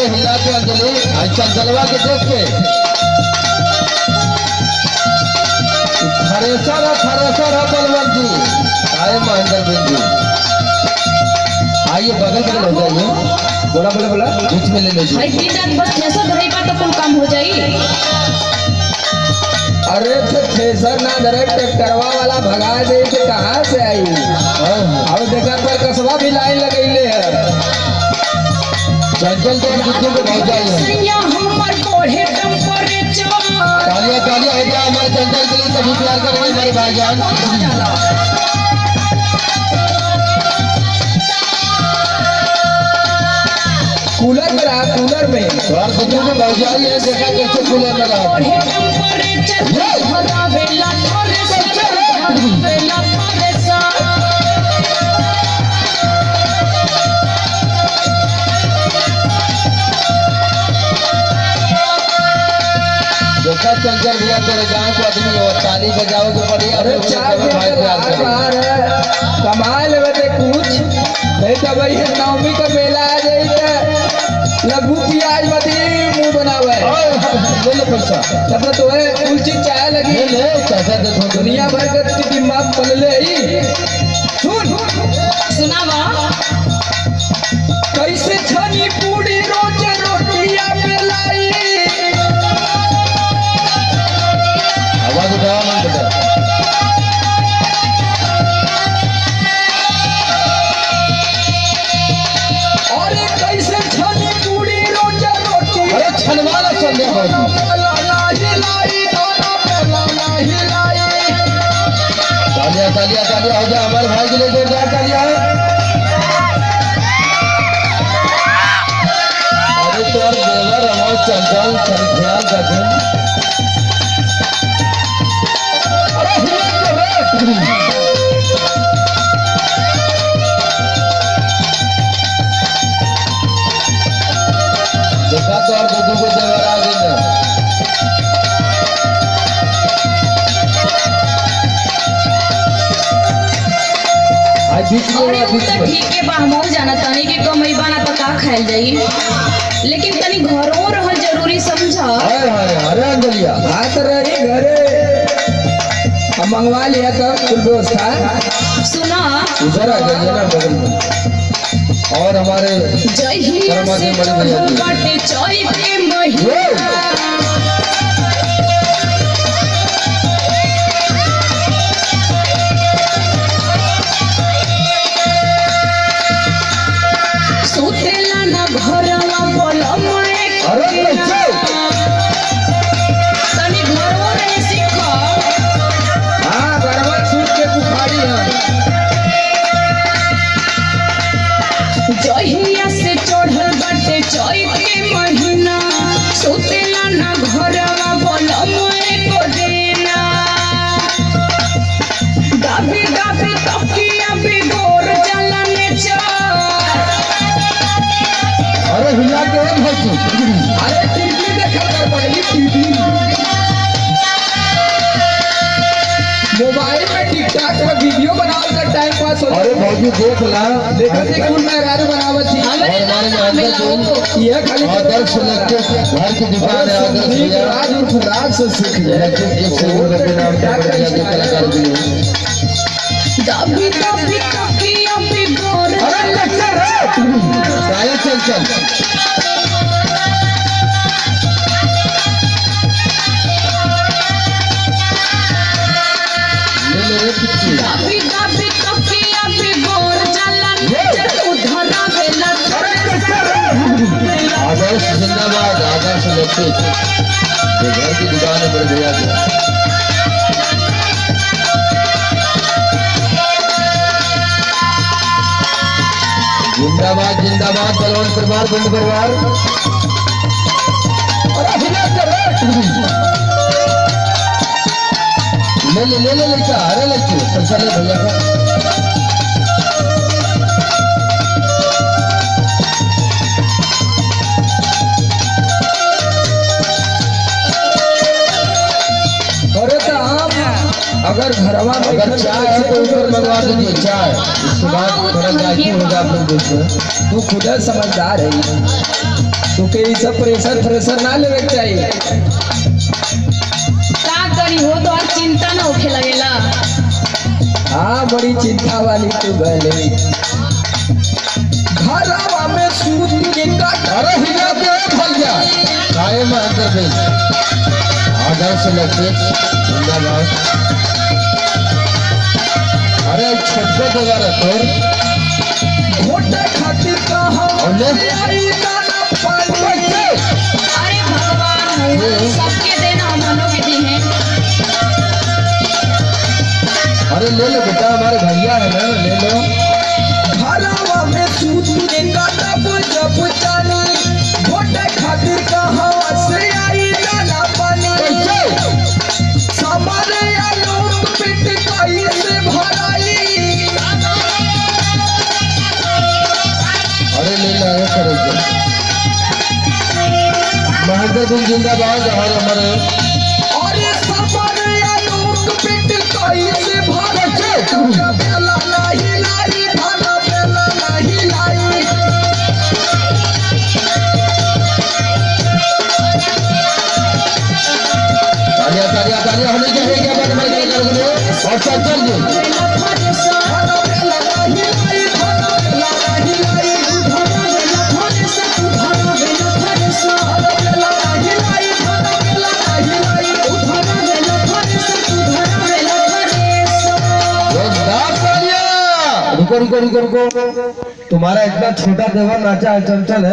अरे हिला के अंजलि चंचलवा के देख के थरेसर है बलवंत जी। आए महेंद्र बिंद जी आइए बगल में हो जाइए। बोला बोला बोला बीच में ले लीजिए। भाई तीन रात बस थ्रेसर धरे पा तो कुल काम हो जाई। अरे तो थ्रेसर ना धरे ट्रैक्टरवा वाला भगा दे के कहाँ से आई। और देखा पर कसबा भी लाइन लगैले है। चंचल तो कितने को भाग जाइए। सैया हमर कोढ़े टेम्परेचर तालियां तालियां हो जाए हमारे चंचल के लिए। सभी प्यार करेंगे हमारे भाईजान। कूलर में रहा, कूलर में और बुद्धू में भाग जाइए। देखा कैसे कूलर में रहा। कोढ़े टेम्परेचर भरा वेला थ्रेसर वेला थ्रेसर। देखा चंचल भैया तेरे गांव को आदमी हो ताली बजाओ तो बढ़िया। अरे चार कमाए ले कुछ नहीं तो भाई नवमी का मेला आ जाए लघु प्याज बदी मुंह बनावे ले लो पैसा। तब तो है कुल चीज चाहे लगी ले ले पैसा दे दो। दुनिया भर के दिमाग पलले ही। सुन सुनावा कैसे छनी पूरी रोज रोटियां बेलाई। आवाज उठाओ ना बेटा। और कैसे छनी पूरी रोज रोटी। अरे छनवाला संदेह बहुत। तालियां तालियां तालियां हो जाए हमारे भाई के लिए। जोरदार तालियां है। अरे तो और देवर रमो चंचल ख्याल रखें। देखा तो और दूधू को देवर आ गए। आज बीच में अरे हुआ, वो बीच तो में। ठीक है बा हमहू जाना तनी के कमई बाना तो का खाइल जाई। लेकिन तनी घरों रहल जरूरी समझा। हाय हाय अरे अंजलिया हाथ रही घरे हम मंगवा लिया कर कुल व्यवस्था। सुना जरा जरा बगल में। और हमारे जहिया से चढ़ल बाटे चैत के महीना सुतेला ना घरवा पलम अरे कैसे तनी घरों रहे सीखा। हाँ गरबा सूट के बुखारी है। जहिया से चढ़ल बाटे चैत के महीना सुतेला ना घरवा पलम एको देना। गाभी गाभी तकिया बिगोर जलने चार। अरे हिला के एक भाई तू। अरे टीवी देखा कर पड़ेगी टीवी। मोबाइल में टिकटॉक में वीडियो बनाओ कर टाइम पास हो। अरे भाई देख ला। देखा थे कुल में गाड़ी बनावत थी। हमारे और हमारे नाम में लाओ। ये खाली आदर्श इलेक्ट्रिक घर की दुकान है। आदर्श भैया राज उर्फ राज से सीख ले। इलेक्ट्रिक एक सिलेंडर के नाम पर बढ़िया जो कलाकार भी है। गाभी गाभी तकिया बिगोर अरे लेक्चर है। साया चल चल। ले ले कितनी। गाभी गाभी तकिया बिगोर जलने तू धरा वेला आदर्श जिंदाबाद। आदर्श इलेक्ट्रिक ये घर की दुकान है बड़े भैया की। जिंदाबाद जिंदाबाद बलवान परिवार बंद परिवार। ले ले ले ले लड़का। अरे लड़की पैसा ले भैया का। अगर घरवा में अगर चाय है तो ऊपर मंगवा दीजिए चाय, इसके बाद थोड़ा जायकी होगा आप लोग देखो। तू खुद समझदार है, तू के ये सब प्रेशर ना लेवे के चाहिए। का करी हो तो और चिंता ना होखे लगेला। हाँ बड़ी चिंता वाली तू गले। घरवा में सूत के काट अरे हिला के भैया गाय में अंदर गई आदर्श इलेक्ट्रिक जिंदाबाद। अरे छोटे जगह रखो घोटे खातिर कहाँ और ले आई दाना पानी। अरे भगवान सबके देना हमनों के दी है। अरे ले लो बेटा, हमारे भैया है ना, ले लो। घरवा में सूत के काटा जब चाली घोटे खातिर कहाँ से आई दाना पानी। समारे आलोक पिट कई से भराई। अरे ले लो ये करेंगे महेंद्र सिंह जिंदाबाद। और हमारे अरे समारे आलोक पिट कई से भराई। बेला नहीं लाई खाना बेला नहीं लाई। तालियां होनी चाहिए क्या बात भाई कर दो और चल चल जी। खाना बेला नहीं लाई खाना बेला नहीं लाई। खाना बेला नहीं लाई खाना बेला नहीं लाई। जोरदार तालियां। रुको रुको रुको रुको, तुम्हारा इतना छोटा देवर नाचा है चंचल है।